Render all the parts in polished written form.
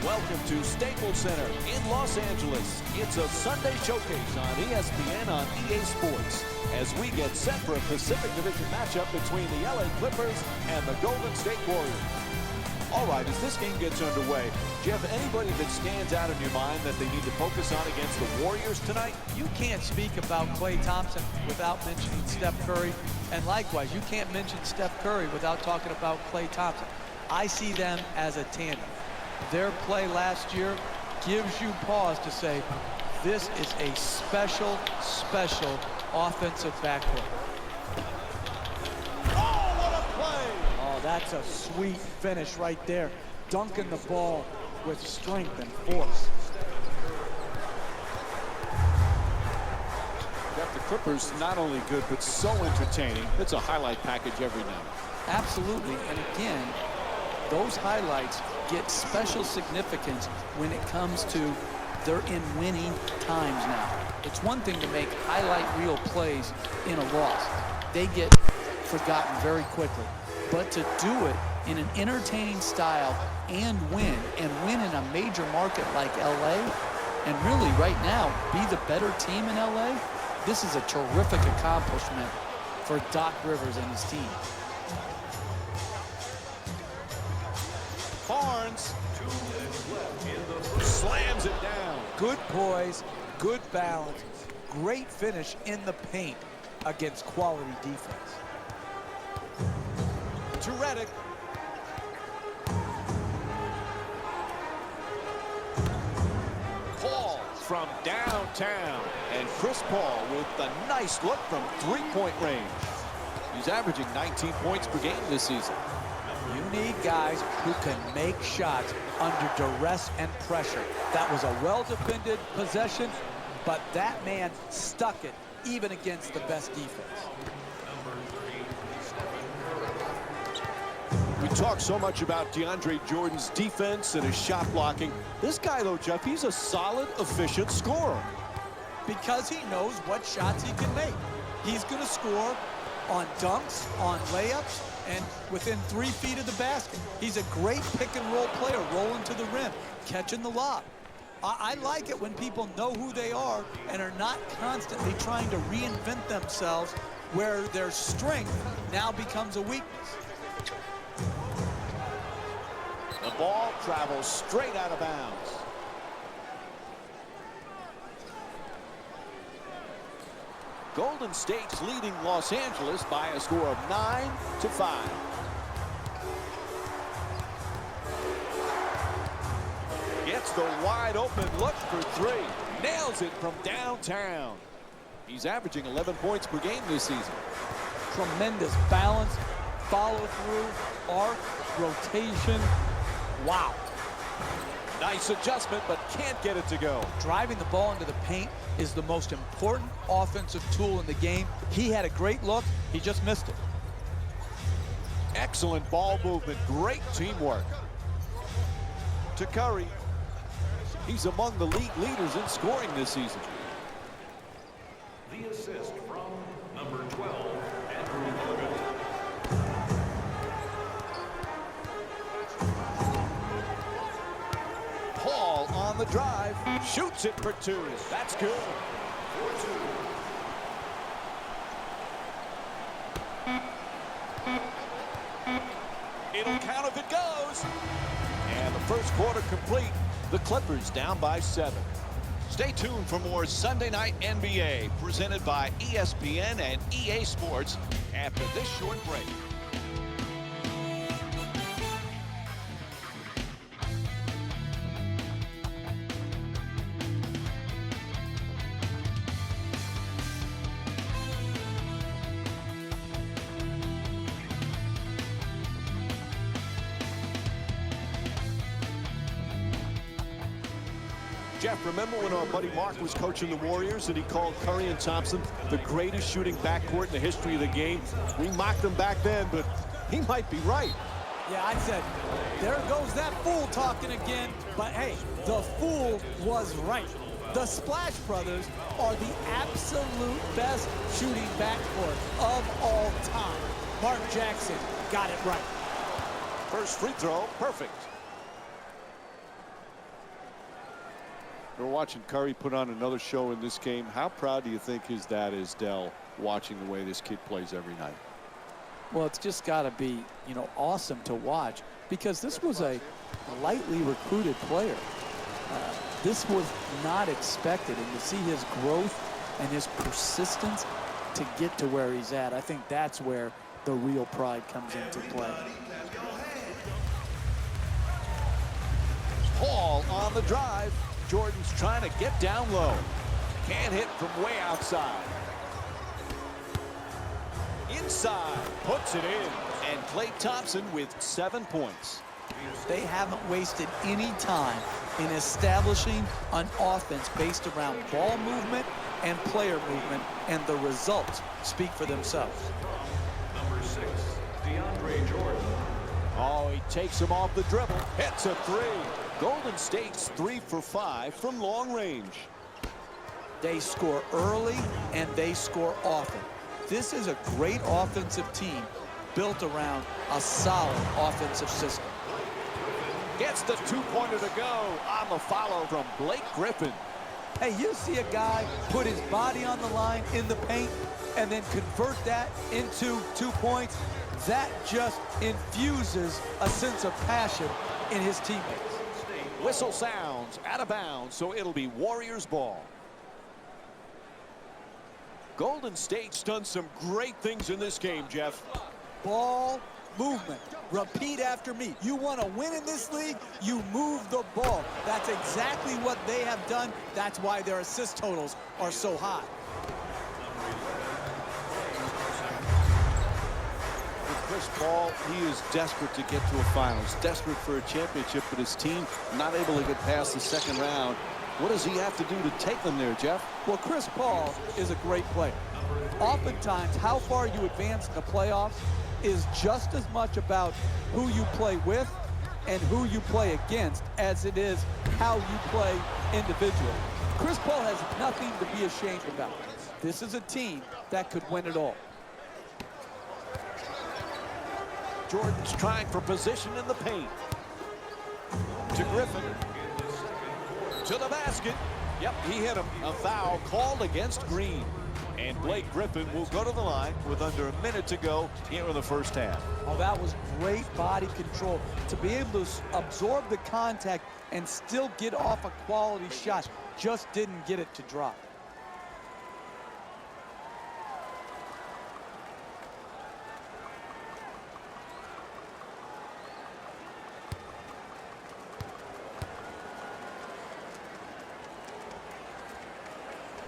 Welcome to Staples Center in Los Angeles. It's a Sunday showcase on ESPN on EA Sports as we get set for a Pacific Division matchup between the LA Clippers and the Golden State Warriors. All right, as this game gets underway, do you have anybody that stands out in your mind that they need to focus on against the Warriors tonight? You can't speak about Klay Thompson without mentioning Steph Curry. And likewise, you can't mention Steph Curry without talking about Klay Thompson. I see them as a tandem. Their play last year gives you pause to say, this is a special, special offensive backcourt. Oh, what a play! Oh, that's a sweet finish right there. Dunking the ball with strength and force. Got the Clippers not only good, but so entertaining. It's a highlight package every night. Absolutely, and again, those highlights get special significance when it comes to they're in winning times now. It's one thing to make highlight reel plays in a loss. They get forgotten very quickly. But to do it in an entertaining style and win in a major market like LA, and really right now be the better team in LA, this is a terrific accomplishment for Doc Rivers and his team. Barnes slams it down. Good poise, good balance, great finish in the paint against quality defense. To Redick. Paul from downtown. And Chris Paul with a nice look from three-point range. He's averaging 19 points per game this season. You need guys who can make shots under duress and pressure. That was a well-defended possession, but that man stuck it even against the best defense. We talk so much about DeAndre Jordan's defense and his shot blocking. This guy, though, Jeff, he's a solid, efficient scorer. Because he knows what shots he can make. He's going to score on dunks, on layups, and within 3 feet of the basket. He's a great pick-and-roll player, rolling to the rim, catching the lob. I like it when people know who they are and are not constantly trying to reinvent themselves where their strength now becomes a weakness. The ball travels straight out of bounds. Golden State's leading Los Angeles by a score of 9-5. Gets the wide open look for three. Nails it from downtown. He's averaging 11 points per game this season. Tremendous balance, follow through, arc, rotation. Wow. Nice adjustment, but can't get it to go. Driving the ball into the paint is the most important offensive tool in the game. He had a great look. He just missed it. Excellent ball movement. Great teamwork. To Curry. He's among the league leaders in scoring this season. The assist from number 12, Andrew Bogut. Paul on the drive, shoots it for two. That's good. It'll count if it goes. And the first quarter complete. The Clippers down by 7. Stay tuned for more Sunday Night NBA presented by ESPN and EA Sports after this short break. Jeff, remember when our buddy Mark was coaching the Warriors and he called Curry and Thompson the greatest shooting backcourt in the history of the game? We mocked them back then, but he might be right. Yeah, I said, there goes that fool talking again. But hey, the fool was right. The Splash Brothers are the absolute best shooting backcourt of all time. Mark Jackson got it right. First free throw, perfect. We're watching Curry put on another show in this game. How proud do you think his dad is, Dell, watching the way this kid plays every night? Well, it's just got to be, you know, awesome to watch, because this was a lightly recruited player. This was not expected, and to see his growth and his persistence to get to where he's at, I think that's where the real pride comes into play. Paul on the drive. Jordan's trying to get down low. Can't hit from way outside. Inside, puts it in. And Klay Thompson with 7 points. They haven't wasted any time in establishing an offense based around ball movement and player movement, and the results speak for themselves. Number 6, DeAndre Jordan. Oh, he takes him off the dribble. Hits a three. Golden State's 3 for 5 from long range. They score early and they score often. This is a great offensive team built around a solid offensive system. Gets the two-pointer to go on the follow from Blake Griffin. Hey, you see a guy put his body on the line in the paint and then convert that into 2 points. That just infuses a sense of passion in his teammates. Whistle sounds out of bounds, so it'll be Warriors ball. Golden State's done some great things in this game, Jeff. Ball movement. Repeat after me. You want to win in this league, you move the ball. That's exactly what they have done. That's why their assist totals are so high. Chris Paul, he is desperate to get to a finals, desperate for a championship, but his team not able to get past the second round. What does he have to do to take them there, Jeff? Well, Chris Paul is a great player. Oftentimes, how far you advance in the playoffs is just as much about who you play with and who you play against as it is how you play individually. Chris Paul has nothing to be ashamed about. This is a team that could win it all. Jordan's trying for position in the paint. To Griffin. To the basket. Yep, he hit him. A foul called against Green. And Blake Griffin will go to the line with under a minute to go here in the first half. Oh, that was great body control. To be able to absorb the contact and still get off a quality shot. Just didn't get it to drop.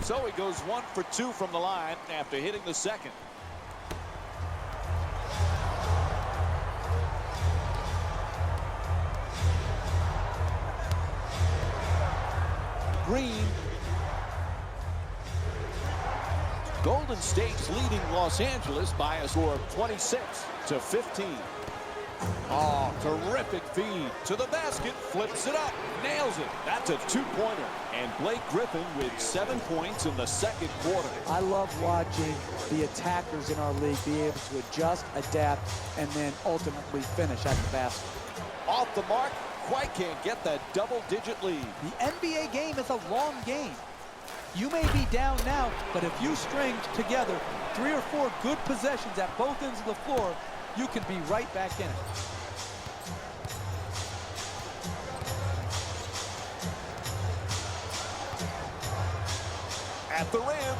So he goes 1 for 2 from the line after hitting the second. Green. Golden State's leading Los Angeles by a score of 26-15. Oh, terrific feed to the basket, flips it up, nails it. That's a two-pointer. And Blake Griffin with 7 points in the second quarter. I love watching the attackers in our league be able to adjust, adapt, and then ultimately finish at the basket. Off the mark, quite can't get that double-digit lead. The NBA game is a long game. You may be down now, but if you string together 3 or 4 good possessions at both ends of the floor, you can be right back in it. At the rim,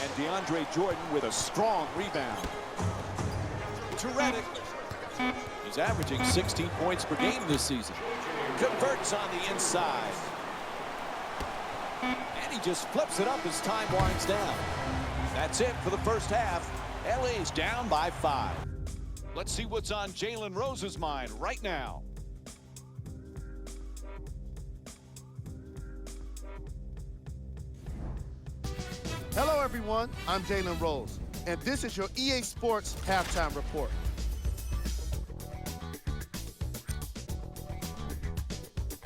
and DeAndre Jordan with a strong rebound. To Redick. He's averaging 16 points per game this season. Converts on the inside. And he just flips it up as time winds down. That's it for the first half. LA's down by 5. Let's see what's on Jalen Rose's mind right now. Hello, everyone. I'm Jalen Rose, and this is your EA Sports Halftime Report.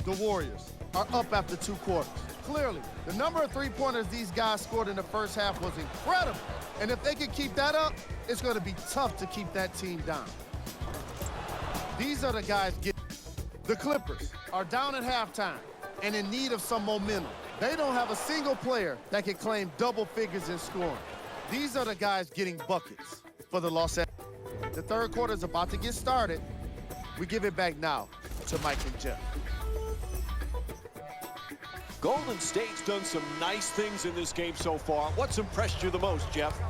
The Warriors are up after 2 quarters. Clearly, the number of three-pointers these guys scored in the first half was incredible. And if they can keep that up, it's going to be tough to keep that team down. These are the guys getting. The Clippers are down at halftime, and in need of some momentum. They don't have a single player that can claim double figures in scoring. These are the guys getting buckets for the Los Angeles. The third quarter is about to get started. We give it back now to Mike and Jeff. Golden State's done some nice things in this game so far. What's impressed you the most, Jeff?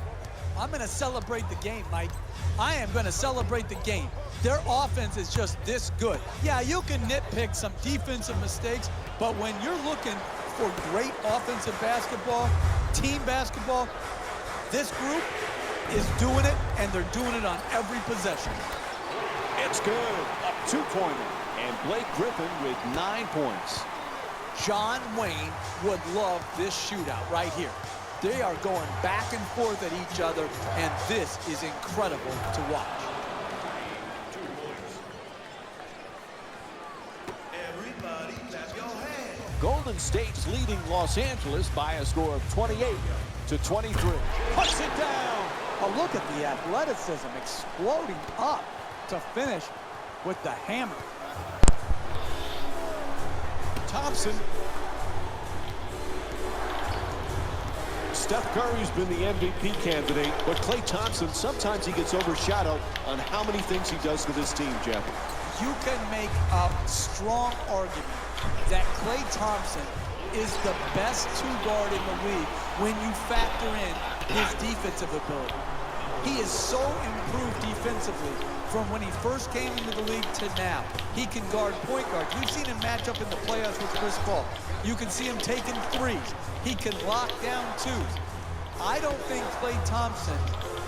I'm going to celebrate the game, Mike. I am going to celebrate the game. Their offense is just this good. Yeah, you can nitpick some defensive mistakes, but when you're looking for great offensive basketball, team basketball, this group is doing it, and they're doing it on every possession. It's good. A two-pointer. And Blake Griffin with 9 points. John Wayne would love this shootout right here. They are going back and forth at each other, and this is incredible to watch. Everybody clap your hands. Golden State's leading Los Angeles by a score of 28-23. Puts it down. Oh, look at the athleticism exploding up to finish with the hammer. Thompson. Steph Curry's been the MVP candidate, but Klay Thompson, sometimes he gets overshadowed on how many things he does for this team, Jeff. You can make a strong argument that Klay Thompson is the best two-guard in the league when you factor in his defensive ability. He is so improved defensively from when he first came into the league to now. He can guard point guards. We've seen him match up in the playoffs with Chris Paul. You can see him taking threes. He can lock down twos. I don't think Klay Thompson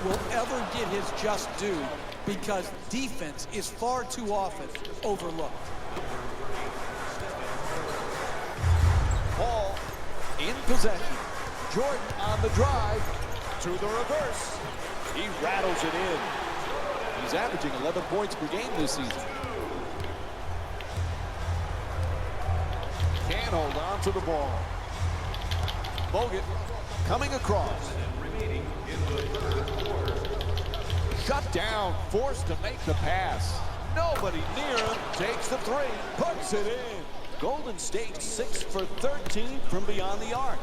will ever get his just due because defense is far too often overlooked. Paul in possession. Jordan on the drive to the reverse. He rattles it in. He's averaging 11 points per game this season. Can't hold on to the ball. Bogut coming across. Shut down, forced to make the pass. Nobody near him, takes the three, puts it in. Golden State 6 for 13 from beyond the arc.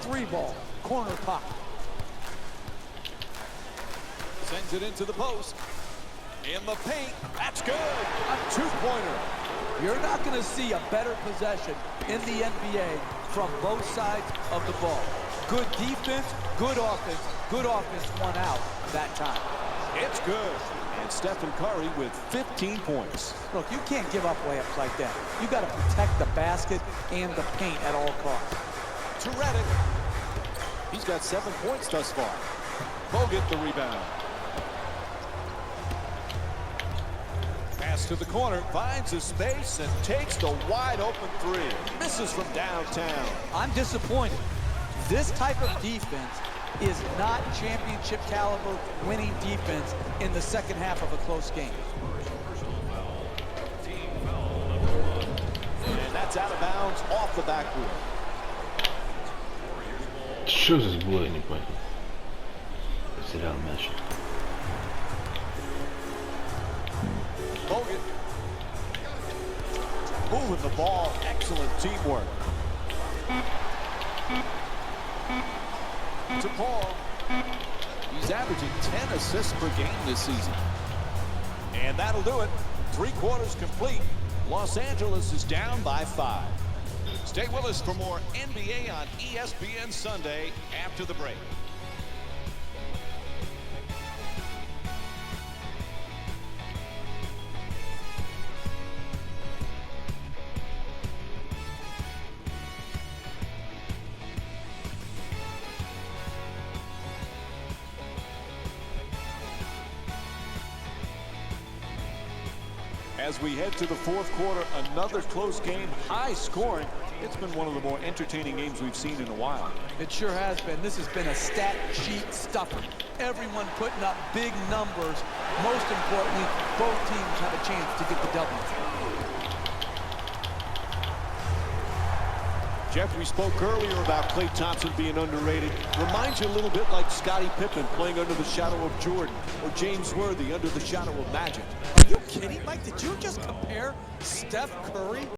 Three ball, corner pop. Sends it into the post. In the paint, that's good. A two-pointer. You're not going to see a better possession in the NBA from both sides of the ball. Good defense, good offense won out that time. It's good. And Stephen Curry with 15 points. Look, you can't give up layups like that. You got to protect the basket and the paint at all costs. To Redick. He's got 7 points thus far. Bogut the rebound. Pass to the corner, finds a space and takes the wide open three. Misses from downtown. I'm disappointed. This type of defense is not championship caliber winning defense in the second half of a close game. And that's out of bounds off the backboard. Что здесь было, я не понял. Потерял мяч. Bogut. Moving the ball. Excellent teamwork. To Paul. He's averaging 10 assists per game this season. And that'll do it. 3 quarters complete. Los Angeles is down by 5. Stay with us for more NBA on ESPN Sunday after the break. As we head to the fourth quarter, another close game, high scoring. It's been one of the more entertaining games we've seen in a while. It sure has been. This has been a stat sheet stuffer. Everyone putting up big numbers. Most importantly, both teams have a chance to get the W. Jeff, we spoke earlier about Klay Thompson being underrated. Reminds you a little bit like Scottie Pippen playing under the shadow of Jordan, or James Worthy under the shadow of Magic. Are you kidding, Mike? Did you just compare Steph Curry